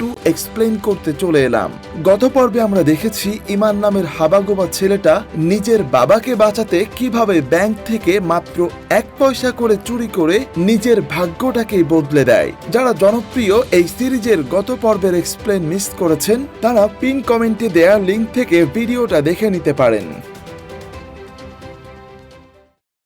To explain করতে চলে এলাম। গত পর্বে আমরা দেখেছি ইমান নামের হাবাগোবা ছেলেটা নিজের বাবাকে বাঁচাতে কিভাবে ব্যাংক থেকে মাত্র 1 পয়সা করে চুরি করে নিজের ভাগ্যটাকেই বদলে দেয়। যারা জনপ্রিয় এই সিরিজের গত পর্বের এক্সপ্লেইন মিস করেছেন তারা পিন কমেন্টে দেয়া লিংক থেকে ভিডিওটা দেখে নিতে পারেন।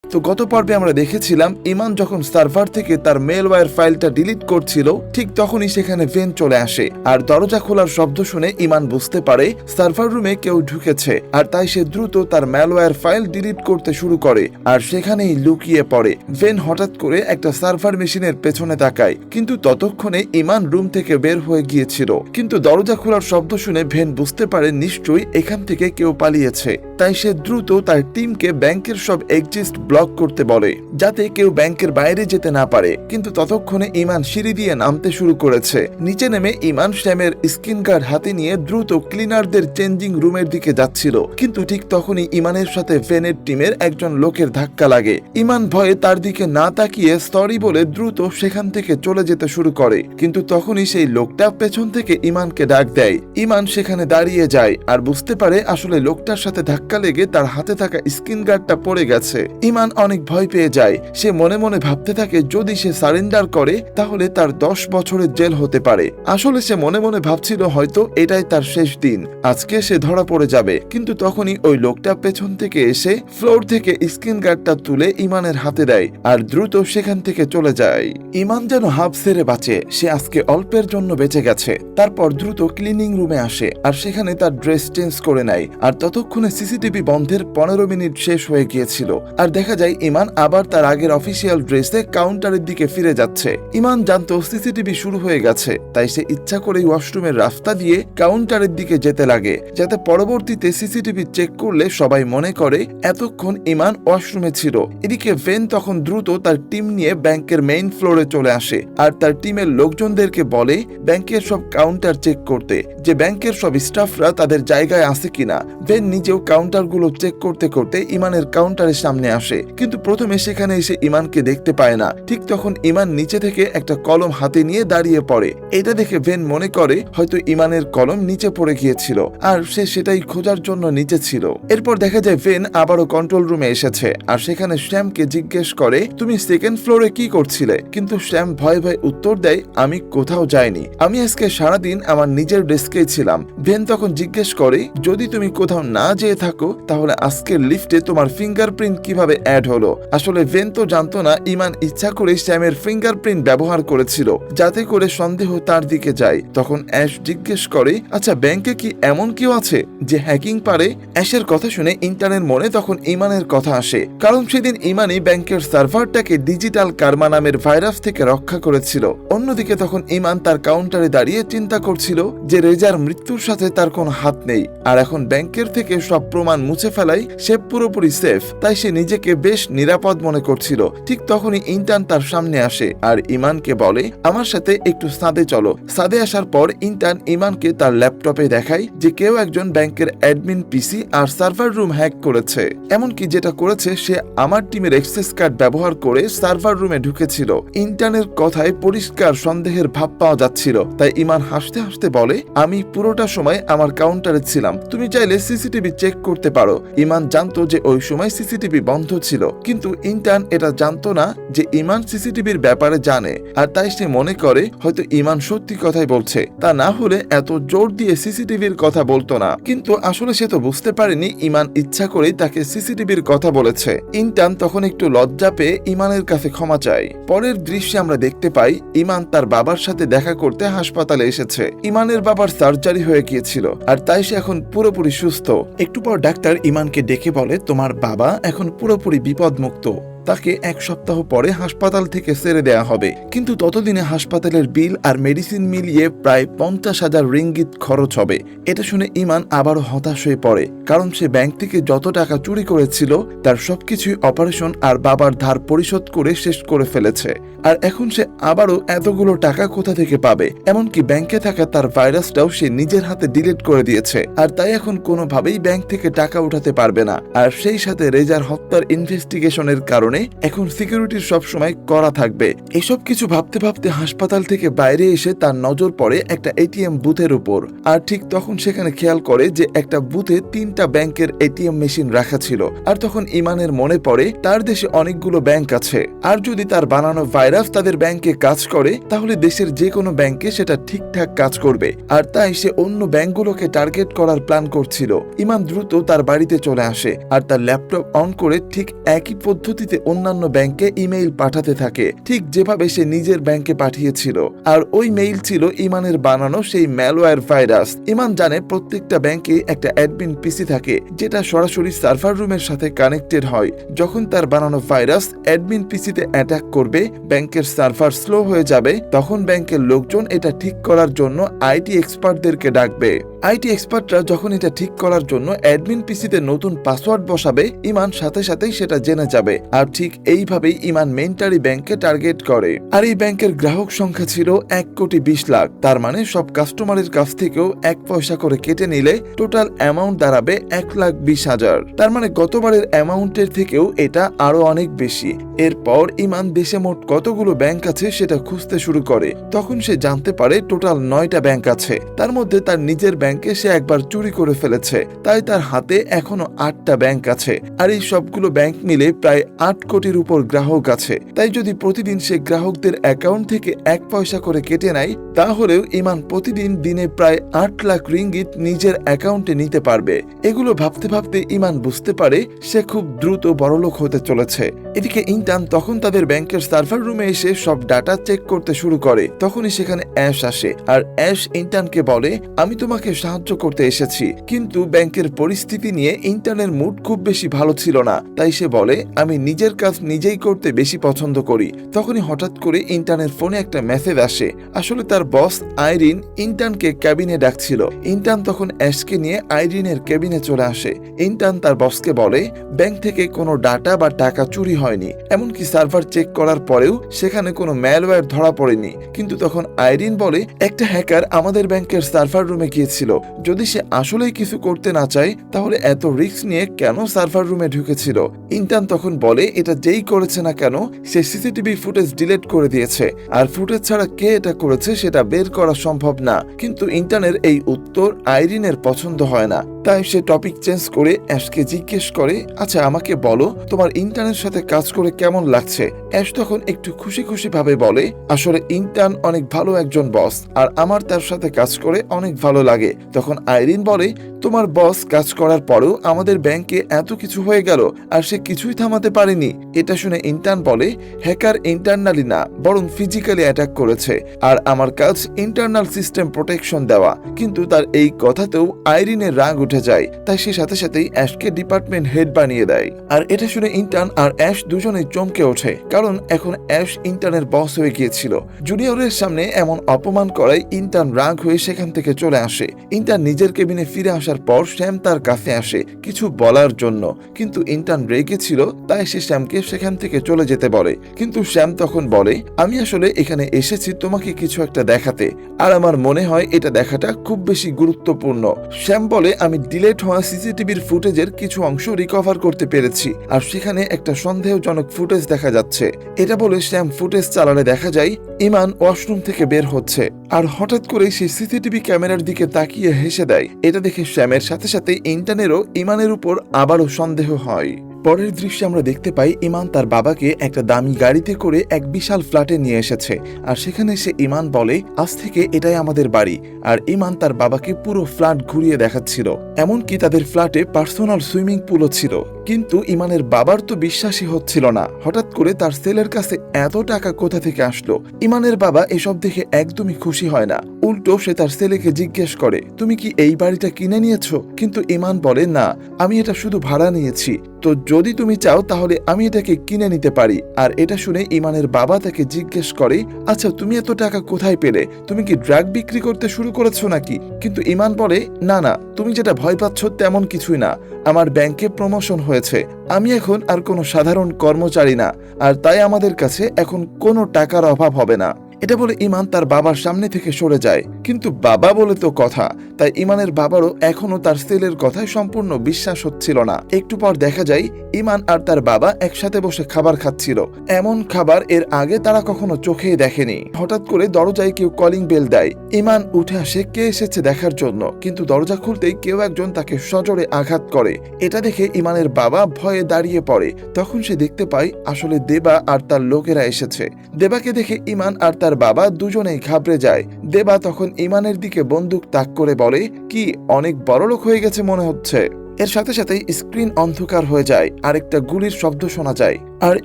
তো গত পর্বে আমরা দেখেছিলাম ইমান যখন সার্ভার থেকে তার মেলওয়্যার ফাইলটা ডিলিট করছিল ঠিক তখনই সেখানে ভেন চলে আসে আর দরজা খোলার শব্দ শুনে ইমান বুঝতে পারে সার্ভার রুমে কেউ ঢুকেছে আর তাই সে দ্রুত তার মেলওয়্যার ফাইল ডিলিট করতে শুরু করে আর সেখানেই লুকিয়ে পড়ে। ভেন হঠাৎ করে একটা সার্ভার মেশিনের পেছনে তাকায় কিন্তু ততক্ষণে ইমান রুম থেকে বের হয়ে গিয়েছিল। কিন্তু দরজা খোলার শব্দ শুনে ভেন বুঝতে পারে নিশ্চয়ই এখান থেকে কেউ পালিয়েছে, তাই সে দ্রুত তার টিমকে ব্যাংকের সব এক্সিট ব্লক করতে বলে যাতে কেউ ব্যাংকের বাইরে যেতে না পারে। কিন্তু ততক্ষণে ইমান সিঁড়ি দিয়ে নামতে শুরু করেছে। নিচে নেমে ইমান শ্যামের স্ক্রিন গার্ড হাতে নিয়ে দ্রুত ক্লিনারদের চেঞ্জিং রুমের দিকে যাচ্ছিল। কিন্তু ঠিক তখনই ইমানের সাথে ভেনের টিমের একজন লোকের ধাক্কা লাগে। ইমান ভয়ে তার দিকে না তাকিয়ে সরি বলে দ্রুত সেখান থেকে চলে যেতে শুরু করে। কিন্তু তখনই সেই লোকটা পেছন থেকে ইমানকে ডাক দেয়। ইমান সেখানে দাঁড়িয়ে যায় আর বুঝতে পারে আসলে লোকটার সাথে ধাক্কা লেগে তার হাতে থাকা স্ক্রিন গার্ডটা পড়ে গেছে। ইমান অনেক ভয় পেয়ে যায়। সে মনে মনে ভাবতে থাকে যদি সে সারেন্ডার করে তাহলে তার 10 বছরের জেল হতে পারে। আসলে সে মনে মনে ভাবছিল হয়তো এটাই তার শেষ দিন, আজকে সে ধরা পড়ে যাবে। কিন্তু তখনই ওই লোকটা পেছন থেকে এসে ফ্লোর থেকে স্ক্রিন গার্ডটা তুলে ইমানের হাতে দেয় আর দ্রুত সেখান থেকে চলে যায়। ইমান যেন হাফ ছেড়ে বাঁচে, সে আজকে অল্পের জন্য বেঁচে গেছে। তারপর দ্রুত ক্লিনিং রুমে আসে আর সেখানে তার ড্রেস চেঞ্জ করে নেয়। আর ততক্ষণে সিসিটিভি বন্ধের 15 মিনিট শেষ হয়ে গিয়েছিল আর দেখা যায় ইমান আবার তার আগের অফিসিয়াল ড্রেসে কাউন্টারের দিকে ফিরে যাচ্ছে। ইমান জানতো সিসিটিভি শুরু হয়ে গেছে, তাই সে ইচ্ছা করেই ওয়াশরুমের রাস্তা দিয়ে কাউন্টারের দিকে যেতে লাগে যাতে পরবর্তীতে সিসিটিভি চেক করলে সবাই মনে করে এতক্ষণ ইমান ওয়াশরুমে ছিল। এদিকে ভেন তখন দ্রুত তার টিম নিয়ে ব্যাংকের মেইন ফ্লোরে চলে আসে আর তার টিমের লোকজনদেরকে বলে ব্যাংকের সব কাউন্টার চেক করতে, যে ব্যাংকের সব স্টাফরা তাদের জায়গায় আছে কিনা। ভেন নিজেও কাউন্টারগুলো চেক করতে করতে ইমানের কাউন্টারের সামনে আসে কিন্তু প্রথমে সেখানে এসে ইমানকে দেখতে পায় না। ঠিক তখন ইমান নিচে থেকে একটা কলম হাতে নিয়ে দাঁড়িয়ে পড়ে। এটা দেখে ভেন মনে করে হয়তো ইমানের কলম নিচে পড়ে গিয়েছিল আর সে সেটাই খোঁজার জন্য নিচে ছিল। এরপর দেখা যায় ভেন আবারও কন্ট্রোল রুমে এসেছে আর সেখানে শ্যামকে জিজ্ঞেস করে তুমি সেকেন্ড ফ্লোরে কি করছিলে। কিন্তু শ্যাম ভয়ে ভয়ে উত্তর দেয় আমি কোথাও যাইনি, আমি আজকে সারাদিন আমার নিজের ডেস্কেই ছিলাম। ভেন তখন জিজ্ঞেস করে যদি তুমি কোথাও না যেয়ে থাকো তাহলে আজকের লিফটে তোমার ফিঙ্গারপ্রিন্ট কিভাবে অ্যাড হলো। আসলে ভেন তো জানতো না ইমান ইচ্ছা করে শ্যামের ফিঙ্গারপ্রিন্ট ব্যবহার করেছিল যাতে করে সন্দেহ তার দিকে যায়। তখন অ্যাশ জিজ্ঞেস করে আচ্ছা ব্যাংকে কি এমন কেউ আছে যে হ্যাকিং পারে। অ্যাশের কথা শুনে ইন্টার্নের মনে তখন ইমানের কথা আসে, কারণ সেদিন ইমানই ব্যাংকের সার্ভারটাকে ডিজিটাল কার্মা নামের ভাইরাস থেকে রক্ষা করেছিল। অন্যদিকে তখন ইমান তার কাউন্টারে দাঁড়িয়ে চিন্তা করছিল যে রেজার মৃত্যুর সাথে তার কোনো হাত নেই আর এখন ব্যাংকের থেকে সব প্রমাণ মুছে ফেলাই সে পুরোপুরি সেফ, তাই সে নিজেকে বেশ নিরাপদ মনে করছিল। ঠিক তখনই ইন্টার্ন তার সামনে আসে আর ইমানকে বলে আমার সাথে একটু ছাদে চলো। ছাদে আসার পর ইন্টার্ন ইমানকে তার ল্যাপটপে দেখায় যে কেউ একজন ব্যাংকের অ্যাডমিন পিসি আর সার্ভার রুম হ্যাক করেছে। এমনকি যেটা করেছে সে আমার টিমের অ্যাক্সেস কার্ড ব্যবহার করে সার্ভার রুমে ঢুকেছিল। ইন্টার্নের কথায় পরিষ্কার সন্দেহের ভাব পাওয়া যাচ্ছিল, তাই ইমান হাসতে হাসতে বলে আমি পুরোটা সময় আমার কাউন্টারে ছিলাম, তুমি চাইলে সিসিটিভি চেক করতে পারো। ইমান জানতো যে ওই সময় সিসিটিভি বন্ধ ছিল কিন্তু ইন্টার্ন এটা জানতো না যে ইমান সিসিটিভির ব্যাপারে জানে আর তাই সে মনে করে হয়তো ইমান সত্যি কথাই বলছে, তা না হলে এত জোর দিয়ে সিসিটিভির কথা বলতো না। কিন্তু আসলে সে তো বুঝতে পারেনি ইমান ইচ্ছা করেই তাকে সিসিটিভির কথা বলেছে। ইন্টার্ন তখন একটু লজ্জা পেয়ে ইমানের কাছে ক্ষমা চায়। পরের দৃশ্যে আমরা দেখতে পাই ইমান তার বাবার সাথে দেখা করতে হাসপাতালে এসেছে। ইমানের বাবার সার্জারি হয়ে গিয়েছিল আর তাই সে এখন পুরোপুরি সুস্থ। একটু পর ডাক্তার ইমানকে ডেকে বলে তোমার বাবা এখন পুরোপুরি বিপদমুক্ত, তাকে 1 সপ্তাহ পরে হাসপাতাল থেকে ছেড়ে দেয়া হবে। কিন্তু ততদিনে হাসপাতালের বিল আর মেডিসিন মিলিয়ে প্রায় 50,000 রিঙ্গিত খরচ হবে। এটা শুনে ইমান আবারও হতাশ হয়ে পড়ে, কারণ সে ব্যাংক থেকে যত টাকা চুরি করেছিল তার সবকিছুই অপারেশন আর বাবার ধার পরিশোধ করে শেষ করে ফেলেছে। আর এখন সে আবারও এতগুলো টাকা কোথা থেকে পাবে। এমনকি ব্যাংকে থাকা তার ভাইরাসটাও সে নিজের হাতে ডিলিট করে দিয়েছে আর তাই এখন কোনোভাবেই ব্যাংক থেকে টাকা উঠাতে পারবে না। আর সেই সাথে রেজার হত্যার ইনভেস্টিগেশনের কারণে কারণে এখন সিকিউরিটির সবসময় করা থাকবে। এসব কিছু ভাবতে ভাবতে হাসপাতাল থেকে বাইরে এসে তার নজর পড়ে একটা এটিএম বুথের উপর। আর ঠিক তখন সেখানে খেয়াল করে যে একটা বুথে 3টা ব্যাংকের এটিএম মেশিন রাখা ছিল। আর তখন ইমানের মনে পড়ে তার দেশে অনেকগুলো ব্যাংক আছে, আর যদি তার বানানো ভাইরাস তাদের ব্যাংকে কাজ করে তাহলে দেশের যে কোনো ব্যাংকে সেটা ঠিকঠাক কাজ করবে। আর তাই সে অন্য ব্যাংকগুলোকে টার্গেট করার প্ল্যান করছিল। ইমান দ্রুত তার বাড়িতে চলে আসে আর তার ল্যাপটপ অন করে ঠিক একই পদ্ধতিতে অন্যান্য ব্যাংকে ইমেইল পাঠাতে থাকে, ঠিক যেভাবে সে নিজের ব্যাংকে পাঠিয়েছিল। আর ওই মেইল ছিল ইমানের বানানো সেই ম্যালওয়্যার ভাইরাস। ইমান জানে প্রত্যেকটা ব্যাংকে একটা অ্যাডমিন পিসি থাকে যেটা সরাসরি সার্ভার রুমের সাথে কানেক্টেড হয়। যখন তার বানানো ভাইরাস অ্যাডমিন পিসিতে অ্যাটাক করবে, ব্যাংকের সার্ভার স্লো হয়ে যাবে, তখন ব্যাংকের লোকজন এটা ঠিক করার জন্য আইটি এক্সপার্টদেরকে ডাকবে। আইটি এক্সপার্টরা যখন এটা ঠিক করার জন্য অ্যাডমিন পিসিতে নতুন পাসওয়ার্ড বসাবে, ইমান সাথে সাথেই সেটা জেনে যাবে। আর ঠিক এইভাবেই ইমান মেন্টারি ব্যাংকে টার্গেট করে। আর এই ব্যাংকের গ্রাহক সংখ্যা ছিল 1,20,00,000। তার মানে সব কাস্টমারের কাছ থেকেও 1 পয়সা করে কেটে নিলে টোটাল অ্যামাউন্ট দাঁড়াবে 1,20,000। তার মানে গতবারের অ্যামাউন্টের থেকেও এটা আরো অনেক বেশি। এরপর ইমান দেশে মোট কতগুলো ব্যাংক আছে সেটা খুঁজতে শুরু করে। তখন সে জানতে পারে টোটাল 9টা ব্যাংক আছে। তার মধ্যে তার নিজের ব্যাংকে সে একবার চুরি করে ফেলেছে, তাই তার হাতে এখনো 8টা ব্যাংক আছে। আর এই সবগুলো ব্যাংক মিলে প্রায় 8 কোটির উপর গ্রাহক আছে। তাই যদি প্রতিদিন সে গ্রাহকদের অ্যাকাউন্ট থেকে 1 পয়সা করে কেটে নেয়, তাহলেও ইমান প্রতিদিন দিনে প্রায় 8 লাখ রিঙ্গিত নিজের অ্যাকাউন্টে নিতে পারবে। এগুলো ভাবতে ভাবতে ইমান বুঝতে পারে সে খুব দ্রুত বড়লোক হতে চলেছে। এদিকে ইন্টার্ন তখন তাদের ব্যাংকের সার্ভার রুমে এসে সব ডাটা চেক করতে শুরু করে। তখনই সেখানে অ্যাশ আসে আর অ্যাশ ইন্টার্নকে বলে, আমি তোমাকে সাহায্য করতে এসেছি। কিন্তু ব্যাংকের পরিস্থিতি নিয়ে ইন্টার্নের মুড খুব বেশি ভালো ছিল না, তাই সে বলে, আমি নিজের কাজ নিজেই করতে বেশি পছন্দ করি। তখনই হঠাৎ করে ইন্টার্নের ফোনে একটা মেসেজ আসে। আসলে তার বস আইরিন ইন্টার্নকে ক্যাবিনে ডাকছিল। ইন্টার্ন তখন অ্যাশকে নিয়ে আইরিনের ক্যাবিনে চলে আসে। ইন্টার্ন তার বসকে বলে, ব্যাংক থেকে কোনো ডাটা বা টাকা চুরি হয়নি, এমনকি সার্ভার চেক করার পরেও সেখানে কোনো ম্যালওয়্যার ধরা পড়েনি। কিন্তু তখন আইরিন বলে, একটা হ্যাকার আমাদের ব্যাংকের সার্ভার রুমে গিয়েছিল। যদি সে আসলেই কিছু করতে না চায় তাহলে এত রিস্ক নিয়ে কেন সার্ভার রুমে ঢুকেছিল? ইন্টার্ন তখন বলে, এটা যেই করেছে না কেন সে সিসিটিভি ফুটেজ ডিলিট করে দিয়েছে, আর ফুটেজ ছাড়া কে এটা করেছে সেটা বের করা সম্ভব না। কিন্তু ইন্টার্নের এই উত্তর আইরিনের পছন্দ হয় না, তাই সে টপিক চেঞ্জ করে অ্যাশকে জিজ্ঞেস করে, আচ্ছা আমাকে বলো তোমার ইন্টার্নের সাথে কাজ করে কেমন লাগছে? অ্যাশ তখন একটু খুশি খুশি ভাবে বলে, আসলে ইন্টার্ন অনেক ভালো একজন বস, আর আমার তার সাথে কাজ করে অনেক ভালো লাগে। তখন আইরিন বলে, তোমার বস কাজ করার পরেও আমাদের ব্যাংকে এত কিছু হয়ে গেল আর সে কিছুই থামাতে পারেনি। এটা শুনে ইন্টার্ন বলে, হ্যাকার ইন্টারনালি না বরং ফিজিক্যালি অ্যাটাক করেছে, আর আমার কাজ ইন্টারনাল সিস্টেম প্রোটেকশন দেওয়া। কিন্তু তার এই কথাতেও আইরিনের রাগ উঠে যায়, তাই সে সাথে সাথেই অ্যাশকে ডিপার্টমেন্ট হেড বানিয়ে দেয়। আর এটা শুনে ইন্টার্ন আর অ্যাশ দুজনেই চমকে ওঠে, কারণ এখন অ্যাশ ইন্টার্নের বস হয়ে গিয়েছিল। জুনিয়রের সামনে এমন অপমান করায় ইন্টার্ন রাগ হয়ে সেখান থেকে চলে আসে। ইন্টার্ন নিজের কেবিনে ফিরে আসার পর শ্যাম তার কাছে আসে কিছু বলার জন্য, কিন্তু ইন্টার্ন রেগে ছিল, তাই সে শ্যামকে সেখান থেকে চলে যেতে বলে। কিন্তু শ্যাম তখন বলে, আমি আসলে এখানে এসেছি তোমাকে কিছু একটা দেখাতে, আর আমার মনে হয় এটা দেখাটা খুব বেশি গুরুত্বপূর্ণ। শ্যাম বলে, আমি ডিলিট হওয়া সিসিটিভির ফুটেজের কিছু অংশ রিকভার করতে পেরেছি, আর সেখানে একটা সন্দেহজনক ফুটেজ দেখা যাচ্ছে। এটা বলে শ্যাম ফুটেজ চালালে দেখা যায় ইমান ওয়াশরুম থেকে বের হচ্ছে, আর হঠাৎ করে সে সিসিটিভি ক্যামেরার দিকে তাকিয়ে হেসে দেয়। এটা দেখে শ্যামের সাথে সাথে ইন্টার্নেরও ইমানের উপর আবারও সন্দেহ হয়। পরের দৃশ্যে আমরা দেখতে পাই ইমান তার বাবাকে একটা দামি গাড়িতে করে এক বিশাল ফ্ল্যাটে নিয়ে এসেছে, আর সেখানে সে ইমান বলে, আজ থেকে এটাই আমাদের বাড়ি। আর ইমান তার বাবাকে পুরো ফ্ল্যাট ঘুরিয়ে দেখাচ্ছিল, এমনকি তাদের ফ্ল্যাটে পার্সোনাল সুইমিং পুলও ছিল। কিন্তু ইমানের বাবার তো বিশ্বাসই হচ্ছিল না, হঠাৎ করে তার ছেলের কাছে এত টাকা কোথা থেকে আসলো। ইমানের বাবা এসব দেখে একদমই খুশি হয় না, উল্টো সে তার ছেলেকে জিজ্ঞেস করে, তুমি কি এই বাড়িটা কিনে নিয়েছো? কিন্তু ইমান বলে, না, আমি এটা শুধু ভাড়া নিয়েছি, তো যদি তুমি চাও তাহলে আমি এটাকে কিনে নিতে পারি। আর এটা শুনে ইমানের বাবা তাকে জিজ্ঞেস করে, আচ্ছা তুমি এত টাকা কোথায় পেলে? তুমি কি ড্রাগ বিক্রি করতে শুরু করেছো নাকি? কিন্তু ইমান বলে, না না, তুমি যেটা ভয় পাচ্ছ তেমন কিছুই না, আমার ব্যাংকে প্রমোশন হয়েছে, আমি এখন আর কোনো সাধারণ কর্মচারী না, আর তাই আমাদের কাছে এখন কোনো টাকার অভাব হবে না। এটা বলে ইমান তার বাবার সামনে থেকে সরে যায়, কিন্তু বাবা বলে তো কথা, তাই ইমানের বাবারও এখনো তার ছেলের কথায় সম্পূর্ণ বিশ্বাস হচ্ছিল না। একটু পর দেখা যায় ইমান আর তার বাবা একসাথে বসে খাবার খাচ্ছিল। এমন খাবার এর আগে তারা কখনো চোখেই দেখেনি। হঠাৎ করে দরজায় কেউ কলিং বেল দেয়। ইমান উঠে আসে কে এসেছে দেখার জন্য, কিন্তু দরজা খুলতেই কেউ একজন তাকে সজোরে আঘাত করে। এটা দেখে ইমানের বাবা ভয়ে দাঁড়িয়ে পড়ে। তখন সে দেখতে পায় আসলে দেবা আর তার লোকেরা এসেছে। দেবাকে দেখে ইমান আর তার বাবা দুজনেই ঘাবড়ে যায়। দেবা তখন ইমানের দিকে বন্দুক তাক করে বলে, কি অনেক বড়লোক হয়ে গেছে মনে হচ্ছে। এর সাথে সাথেই স্ক্রিন অন্ধকার হয়ে যায়, আরেকটা গুলির শব্দ শোনা যায়। আর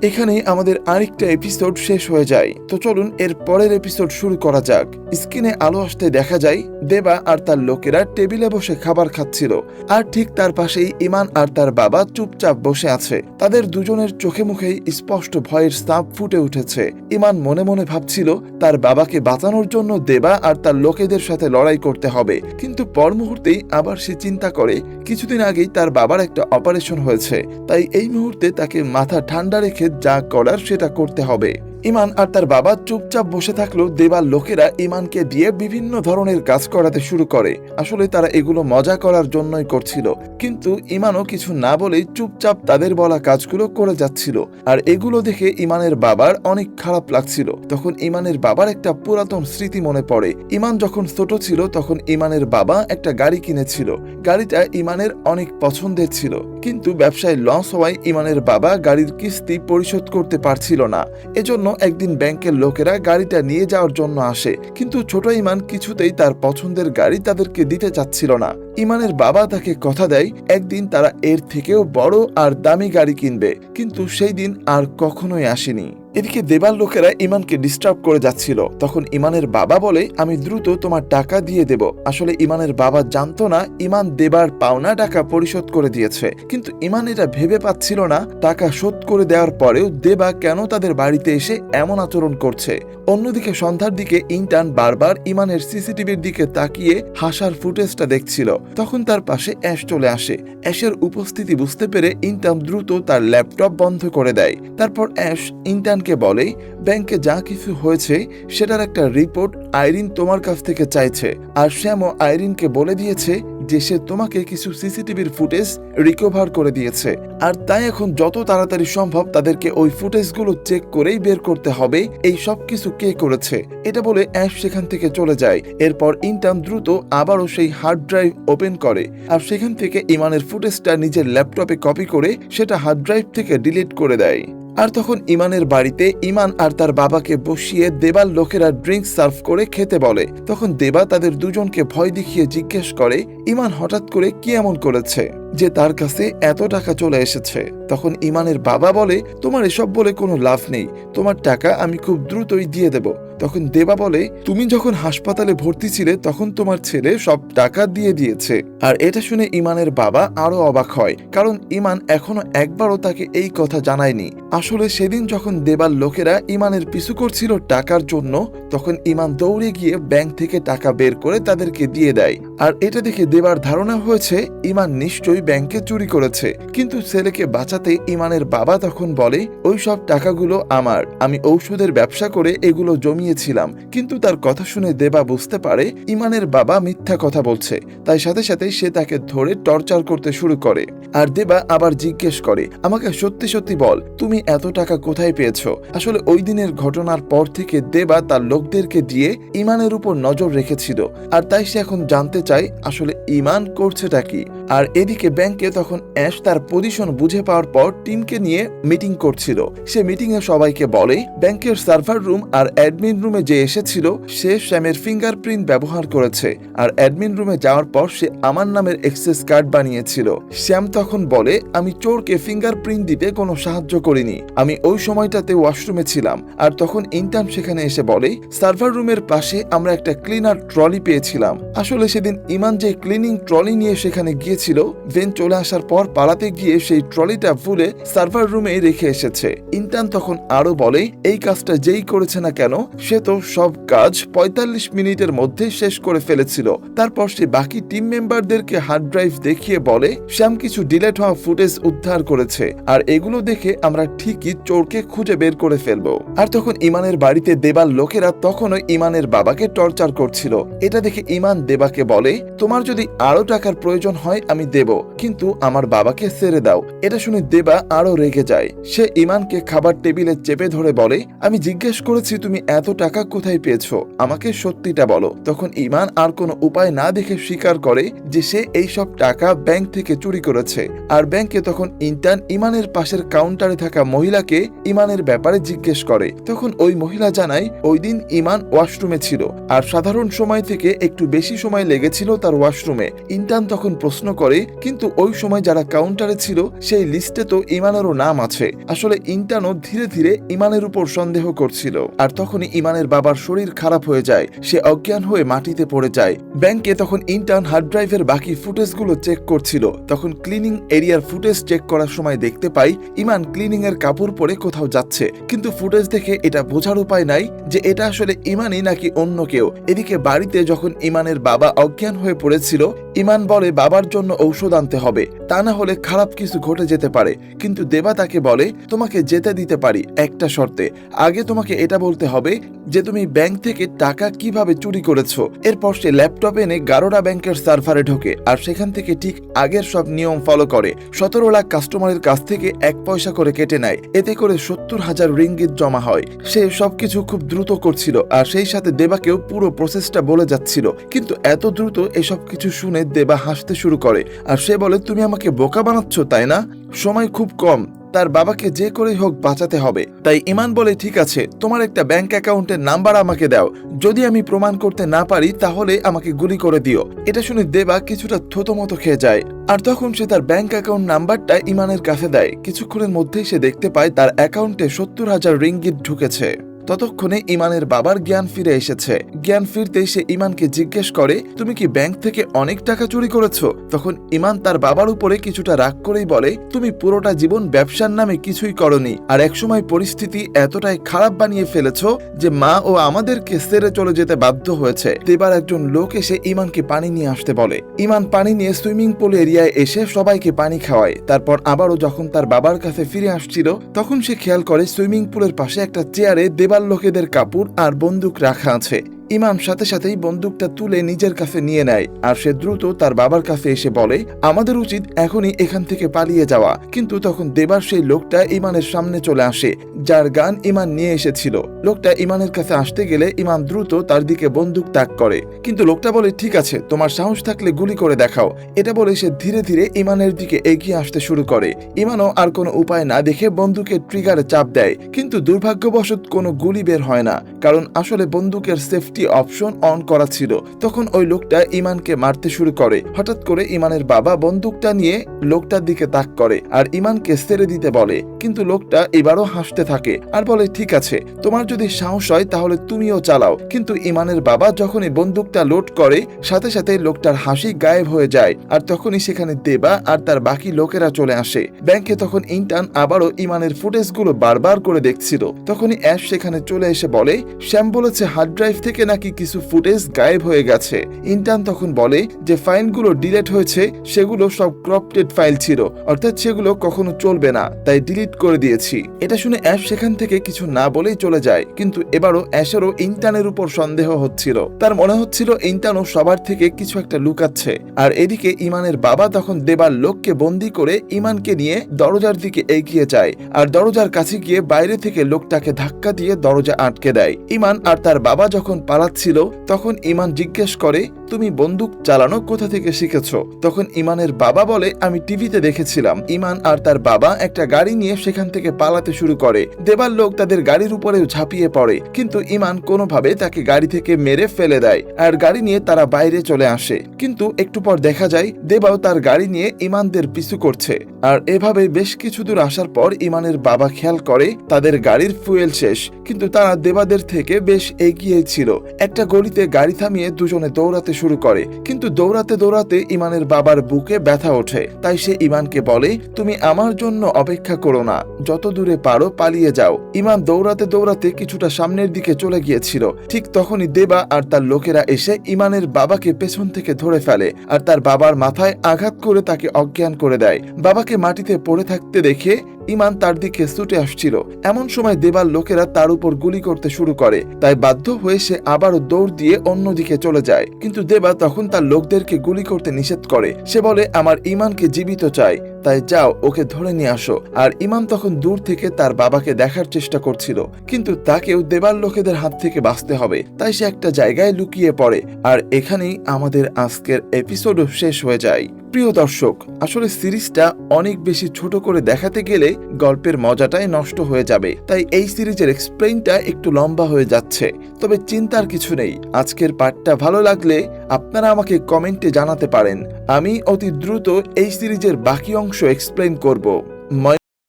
এখানেই আমাদের আরেকটা এপিসোড শেষ হয়ে যায়। তো চলুন এর পরের এপিসোড শুরু করা যাক। স্ক্রিনে আলো আসতে দেখা যায় দেবা আর তার লোকেরা টেবিলে বসে খাবার খাচ্ছিল, আর ঠিক তার পাশেই ইমান আর তার বাবা চুপচাপ বসে আছে। তাদের দুজনের চোখে মুখেই স্পষ্ট ভয়ের ছাপ ফুটে উঠেছে। ইমান মনে মনে ভাবছিল তার বাবাকে বাঁচানোর জন্য দেবা আর তার লোকেদের সাথে লড়াই করতে হবে, কিন্তু পর মুহূর্তেই আবার সে চিন্তা করে কিছুদিন আগেই তার বাবার একটা অপারেশন হয়েছে, তাই এই মুহূর্তে তাকে মাথা ঠান্ডা রেখে যা করার সেটা করতে হবে। ইমান আর তার বাবা চুপচাপ বসে থাকলেও দেবার লোকেরা ইমানকে দিয়ে বিভিন্ন ধরনের কাজ করাতে শুরু করে। আসলে তারা এগুলো মজা করার জন্যই করছিল, কিন্তু ইমানও কিছু না বলেই চুপচাপ তাদের বলা কাজগুলো করে যাচ্ছিল। আর এগুলো দেখে ইমানের বাবার অনেক খারাপ লাগছিল। তখন ইমানের বাবার একটা পুরাতন স্মৃতি মনে পড়ে। ইমান যখন ছোট ছিল তখন ইমানের বাবা একটা গাড়ি কিনেছিল। গাড়িটা ইমানের অনেক পছন্দের ছিল, কিন্তু ব্যবসায় লস হওয়ায় ইমানের বাবা গাড়ির কিস্তি পরিশোধ করতে পারছিল না। এজন্য একদিন ব্যাংকের লোকেরা গাড়িটা নিয়ে যাওয়ার জন্য আসে, কিন্তু ছোট ইমান কিছুতেই তার পছন্দের গাড়ি তাদেরকে দিতে চাচ্ছিল না। ইমানের বাবা তাকে কথা দেয় একদিন তারা এর থেকেও বড় আর দামি গাড়ি কিনবে, কিন্তু সেই দিন আর কখনোই আসেনি। এদিকে দেবার লোকেরা ইমানকে ডিস্টার্ব করে যাচ্ছিল। তখন ইমানের বাবা বলে, আমি দ্রুত তোমার টাকা দিয়ে দেব। আসলে ইমানের বাবা জানতো না ইমান দেবার পাওনা টাকা পরিশোধ করে দিয়েছে, কিন্তু ইমান এটা ভেবে পাচ্ছিল না টাকা শোধ করে দেওয়ার পরেও দেবা কেন তাদের বাড়িতে এসে এমন আচরণ করছে। অন্যদিকে সন্ধ্যার দিকে ইন্টার্ন বারবার ইমানের সিসিটিভির দিকে তাকিয়ে হাসার ফুটেজটা দেখছিল। তখন তার পাশে অ্যাশ চলে আসে। অ্যাশের উপস্থিতি বুঝতে পেরে ইন্টার্ন দ্রুত তার ল্যাপটপ বন্ধ করে দেয়। তারপর অ্যাশ ইন্টার্নকে বলে, ব্যাংকে যা কিছু হয়েছে সেটার একটা রিপোর্ট আইরিন তোমার কাছ থেকে চাইছে, আর শ্যামও আইরিনকে বলে দিয়েছে যে সে তোমাকে কিছু সিসিটিভির ফুটেজ রিকভার করে দিয়েছে, আর তাই এখন যত তাড়াতাড়ি সম্ভব তাদেরকে ওই ফুটেজগুলো চেক করেই বের করতে হবে এই সব কিছু কে করেছে। এটা বলে অ্যাশ সেখান থেকে চলে যায়। এরপর ইন্টার্ন দ্রুত আবারও সেই হার্ড ড্রাইভ ওপেন করে, আর সেখান থেকে ইমানের ফুটেজটা নিজের ল্যাপটপে কপি করে সেটা হার্ড ড্রাইভ থেকে ডিলিট করে দেয়। আর তখন ইমানের বাড়িতে ইমান আর তার বাবাকে বসিয়ে দেবার লোকেরা ড্রিঙ্ক সার্ভ করে খেতে বলে। তখন দেবা তাদের দুজনকে ভয় দেখিয়ে জিজ্ঞেস করে ইমান হঠাৎ করে কি এমন করেছে যে তার কাছে এত টাকা চলে এসেছে। তখন ইমানের বাবা বলে, তোমার এসব বলে কোনো লাভ নেই, তোমার টাকা আমি খুব দ্রুতই দিয়ে দেব। তখন দেবা বলে, তুমি যখন হাসপাতালে ভর্তি ছিলে তখন তোমার ছেলে সব টাকা দিয়ে দিয়েছে। আর এটা শুনে ইমানের বাবা আরো অবাক হয়, কারণ ইমান এখনো একবারও তাকে এই কথা জানায়নি। আসলে সেদিন যখন দেবার লোকেরা ইমানের পিছু করছিল টাকার জন্য, তখন ইমান দৌড়ে গিয়ে ব্যাংক থেকে টাকা বের করে তাদেরকে দিয়ে দেয়। আর এটা দেখে দেবার ধারণা হয়েছে ইমান নিশ্চয়ই ব্যাংকে চুরি করেছে, কিন্তু ছেলেকে বাঁচাতে ইমানের বাবা তখন বলে, ওই সব টাকাগুলো আমার, আমি ঔষধের ব্যবসা করে এগুলো জমিয়েছিলাম। কিন্তু তার কথা শুনে দেবা বুঝতে পারে ইমানের বাবা মিথ্যা কথা বলছে, তাই সাথে সাথে সে তাকে ধরে টর্চার করতে শুরু করে। আর দেবা আবার জিজ্ঞেস করে, আমাকে সত্যি সত্যি বল, তুমি এত টাকা কোথায় পেয়েছো? আসলে ওই দিনের ঘটনার পর থেকে দেবা তার লোকদেরকে দিয়ে ইমানের উপর নজর রেখেছিল, আর তাই সে এখন জানতে চায় আসলে ইমান করছেটা কি। আর এদিকে ব্যাংকে তখন অ্যাশ তার পজিশন বুঝে পাওয়ার পর টিমকে নিয়ে মিটিং করছিল। সে মিটিং এ সবাইকে বলে, ব্যাংকের সার্ভার রুম আর অ্যাডমিন রুমে যে এসেছিল সে শ্যামের ফিঙ্গারপ্রিন্ট ব্যবহার করেছে, আর অ্যাডমিন রুমে যাওয়ার পর সে আমার নামের অ্যাক্সেস কার্ড বানিয়েছিল। শ্যাম তখন বলে, আমি চোরকে ফিঙ্গারপ্রিন্ট দিতে কোনো সাহায্য করিনি, আমি ওই সময়টাতে ওয়াশরুমে ছিলাম। আর তখন ইন্টার্ন সেখানে এসে বলে, সার্ভার রুমের পাশে আমরা একটা ক্লিনার ট্রলি পেয়েছিলাম। আসলে সেদিন দেন ইমান যে ক্লিনিং ট্রলি নিয়ে সেখানে গিয়েছিল, ভেন চলে আসার পর পালাতে গিয়ে সেই ট্রলিটা ভুলে সার্ভার রুমে রেখে এসেছে। ইন্টার্ন তখন আরো বলে এই কাজটা যেই করেছে না কেন সে তো সব কাজ ৪৫ মিনিটের মধ্যে শেষ করে ফেলেছিল। তারপর সে বাকি টিম মেম্বারদেরকে হার্ড ড্রাইভ দেখিয়ে বলে শ্যাম কিছু ডিলেট হওয়া ফুটেজ উদ্ধার করেছে, আর এগুলো দেখে আমরা ঠিকই চোরকে খুঁজে বের করে ফেলবো। আর তখন ইমানের বাড়িতে দেবার লোকেরা তখনও ইমানের বাবাকে টর্চার করছিল। এটা দেখে ইমান দেবাকে বলে তোমার যদি আরো টাকার প্রয়োজন হয় আমি দেব, কিন্তু আমার বাবাকে ছেড়ে দাও। এটা শুনে দেবা আরো রেগে যায়। সে ইমানকে খাবার টেবিলে চেপে ধরে বলে আমি জিজ্ঞেস করেছি তুমি এত টাকা কোথায় পেয়েছো, আমাকে সত্যিটা বলো। তখন ইমান আর কোনো উপায় না দেখে স্বীকার করে যে সে এই সব টাকা ব্যাংক থেকে চুরি করেছে। আর ব্যাংকে তখন ইন্টার্ন ইমানের পাশের কাউন্টারে থাকা মহিলাকে ইমানের ব্যাপারে জিজ্ঞেস করে। তখন ওই মহিলা জানায় ওই দিন ইমান ওয়াশরুমে ছিল, আর সাধারণ সময় থেকে একটু বেশি সময় লেগেছিল তার ওয়াশরুমে। ইন্টার্ন তখন প্রশ্ন করে কিন্তু ওই সময় যারা কাউন্টারে ছিল সেই লিস্টে তো ইমানেরও নাম আছে। আসলে ইন্টার্নও ধীরে ধীরে ইমানের উপর সন্দেহ করছিল। আর তখনই ইমানের বাবার শরীর খারাপ হয়ে যায়, সে অজ্ঞান হয়ে মাটিতে পড়ে যায়। ব্যাংকে তখন ইন্টার্ন হার্ড ড্রাইভের বাকি ফুটেজগুলো চেক করছিল। তখন ক্লিনিং এরিয়ার ফুটেজ চেক করার সময় দেখতে পাই ইমান ক্লিনিং এর কাপড় পরে কোথাও যাচ্ছে, কিন্তু ফুটেজ দেখে এটা বোঝার উপায় নাই যে এটা আসলে ইমানই নাকি অন্য কেউ। এদিকে বাড়িতে যখন ইমানের বাবা অজ্ঞান হয়ে পড়েছিল, ইমান বলে বাবার জন্য ঔষধ আনতে হবে, তা না হলে খারাপ কিছু ঘটে যেতে পারে। কিন্তু দেবা তাকে বলে তোমাকে যেতে দিতে পারি একটা শর্তে, আগে তোমাকে এটা বলতে হবে যে তুমি ব্যাংক থেকে টাকা কিভাবে চুরি করেছো। এরপর সে ল্যাপটপ এনে গারোডা ব্যাংকের সার্ভারে ঢোকে, আর সেখান থেকে ঠিক আগের সব নিয়ম ফলো করে ১৭ লাখ কাস্টমারের কাছ থেকে ১ পয়সা করে কেটে নেয়। এতে করে ৭০,০০০ রিঙ্গিত জমা হয়। সে সবকিছু খুব দ্রুত করছিল, আর সেই সাথে দেবাকেও পুরো প্রসেসটা বলে যাচ্ছিল। কিন্তু এত দ্রুত এসব কিছু শুনে দেবা হাসতে শুরু করে, আর সে বলে তুমি আমাকে বোকা বানাচ্ছ তাই না, সময় খুব কম, তার বাবাকে যে করেই হোক বাঁচাতে হবে। তাই ইমান বলে ঠিক আছে তোমার একটা ব্যাংক অ্যাকাউন্টের নাম্বার আমাকে দাও, যদি আমি প্রমাণ করতে না পারি তাহলে আমাকে গুলি করে দিও। এটা শুনে দেবা কিছুটা থতমত খেয়ে যায়, আর তখন সে তার ব্যাংক অ্যাকাউন্ট নাম্বারটা ইমানের কাছে দেয়। কিছুক্ষণের মধ্যেই সে দেখতে পায় তার অ্যাকাউন্টে ৭০,০০০ রিঙ্গিত ঢুকেছে। ততক্ষণে ইমানের বাবার জ্ঞান ফিরে এসেছে। জ্ঞান ফিরতেই সে ইমানকে জিজ্ঞেস করে তুমি কি ব্যাংক থেকে অনেক টাকা চুরি করেছো? তখন ইমান তার বাবার উপরে কিছুটা রাগ করেই বলে তুমি পুরোটা জীবন ব্যবসার নামে কিছুই করনি, আর একসময় পরিস্থিতি এতটাই খারাপ বানিয়ে ফেলেছো যে মা ও আমাদেরকে ছেড়ে চলে যেতে বাধ্য হয়েছে। এবার একজন লোক এসে ইমানকে পানি নিয়ে আসতে বলে। ইমান পানি নিয়ে সুইমিং পুল এরিয়ায় এসে সবাইকে পানি খাওয়ায়। তারপর আবারও যখন তার বাবার কাছে ফিরে আসছিল তখন সে খেয়াল করে সুইমিং পুলের পাশে একটা চেয়ারে লোকেদের কাপড় আর বন্দুক রাখা আছে। ইমাম সাথে সাথেই বন্দুকটা তুলে নিজের কাছে নিয়ে নেয়, আর সে দ্রুত তার বাবার কাছে এসে বলে আমাদের উচিত এখনই এখান থেকে পালিয়ে যাওয়া। কিন্তু তখন দেবার সেই লোকটা ইমানের সামনে চলে আসে, যার গান ইমান নিয়ে এসেছিল। লোকটা ইমানের কাছে আসতে গেলে ইমাম দ্রুত তার দিকে বন্দুক তাক করে, কিন্তু লোকটা বলে ঠিক আছে তোমার সাহস থাকলে গুলি করে দেখাও। এটা বলে সে ধীরে ধীরে ইমানের দিকে এগিয়ে আসতে শুরু করে। ইমানও আর কোনো উপায় না দেখে বন্দুকের ট্রিগারে চাপ দেয়, কিন্তু দুর্ভাগ্যবশত কোনো গুলি বের হয় না, কারণ আসলে বন্দুকের সেফটি অপশন অন করা ছিল। তখন ওই লোকটা ইমানকে মারতে শুরু করে। হঠাৎ করে ইমানের বাবা বন্দুকটা নিয়ে লোকটার দিকে তাক করে আর ইমানকে ছেড়ে দিতে বলে, কিন্তু লোকটা এবারও হাসতে থাকে আর বলে ঠিক আছে তোমার যদি সাহস হয় তাহলে তুমিও চালাও। কিন্তু ইমানের বাবা যখনই বন্দুকটা লোড করে সাথে সাথে লোকটার হাসি গায়েব হয়ে যায়, আর তখনই সেখানে দেবা আর তার বাকি লোকেরা চলে আসে। ব্যাংকে তখন ইন্টার্ন আবারও ইমানের ফুটেজগুলো বারবার করে দেখছিল। তখনই অ্যাশ সেখানে চলে এসে বলে শ্যাম বলেছে হার্ড ড্রাইভ থেকে নাকি কিছু ফুটেজ গায়েব হয়ে গেছে। ইন্টার্ন তখন বলে যে ফাইলগুলো ডিলিট হয়েছে সেগুলো সব ক্রপটেড ফাইল ছিল, অর্থাৎ সেগুলো কখনো চলবে না, তাই ডিলিট করে দিয়েছি। এটা শুনে অ্যাশ সেখান থেকে কিছু না বলেই চলে যায়, কিন্তু এবারও অ্যাশেরও ইন্টার্নের উপর সন্দেহ হচ্ছিল। তার মনে হচ্ছিল ইন্টার্নও সবার থেকে কিছু একটা লুকাচ্ছে। আর এদিকে ইমানের বাবা তখন দেবার লোককে বন্দি করে ইমানকে নিয়ে দরজার দিকে এগিয়ে যায়, আর দরজার কাছে গিয়ে বাইরে থেকে লোকটাকে ধাক্কা দিয়ে দরজা আটকে দেয়। ইমান আর তার বাবা যখন পালাচ্ছিল তখন ইমান জিজ্ঞেস করে তুমি বন্দুক চালানো কোথা থেকে শিখেছো? তখন ইমানের বাবা বলে আমি টিভিতে দেখেছিলাম। ইমান আর তার বাবা একটা গাড়ি নিয়ে সেখান থেকে পালাতে শুরু করে। দেবার লোক তাদের গাড়ির উপরেও ঝাঁপিয়ে পড়ে, কিন্তু ইমান কোনোভাবে তাকে গাড়ি থেকে মেরে ফেলে দেয় আর গাড়ি নিয়ে তারা বাইরে চলে আসে। কিন্তু একটু পর দেখা যায় দেবাও তার গাড়ি নিয়ে ইমানদের পিছু করছে। আর এভাবে বেশ কিছু দূর আসার পর ইমানের বাবা খেয়াল করে তাদের গাড়ির ফুয়েল শেষ, কিন্তু তারা দেবাদের থেকে বেশ এগিয়ে ছিল। একটা গলিতে গাড়ি থামিয়ে দুজনে দৌড়াতে শুরু করে, কিন্তু দৌড়াতে দৌড়াতে ইমানের বাবার বুকে ব্যথা ওঠে। তাই সে ইমানকে বলে, তুমি আমার জন্য অপেক্ষা করো না, যত দূরে পারো পালিয়ে যাও। ইমান দৌড়াতে দৌড়াতে কিছুটা সামনের দিকে চলে গিয়েছিল। ঠিক তখনই দেবা আর তার লোকেরা এসে ইমানের বাবাকে পেছন থেকে ধরে ফেলে আর তার বাবার মাথায় আঘাত করে তাকে অজ্ঞান করে দেয়। বাবাকে মাটিতে পড়ে থাকতে দেখে ইমান তার দিকে ছুটে আসছিল। এমন সময় দেবার লোকেরা তার উপর গুলি করতে শুরু করে, তাই বাধ্য হয়ে সে আবারও দৌড় দিয়ে অন্যদিকে চলে যায়। কিন্তু দেবা তখন তার লোকদেরকে গুলি করতে নিষেধ করে। সে বলে, আমার ইমানকে জীবিত চাই, তাই যাও ওকে ধরে নিয়ে আসো। আর ইমান তখন দূর থেকে তার বাবাকে দেখার চেষ্টা করছিল, কিন্তু তাকেও দেবার লোকেদের হাত থেকে বাঁচতে হবে। তাই সে একটা জায়গায় লুকিয়ে পড়ে। আর এখানেই আমাদের আজকের এপিসোডও শেষ হয়ে যায়। প্রিয় দর্শক, আসলে সিরিজটা অনেক বেশি ছোট করে দেখাতে গেলে গল্পের মজাটাই নষ্ট হয়ে যাবে, তাই এই সিরিজের এক্সপ্লেইনটা একটু লম্বা হয়ে যাচ্ছে। তবে চিন্তার কিছু নেই, আজকের পার্টটা ভালো লাগলে আপনারা আমাকে কমেন্টে জানাতে পারেন। আমি অতি দ্রুত এই সিরিজের বাকি অংশ এক্সপ্লেইন করব।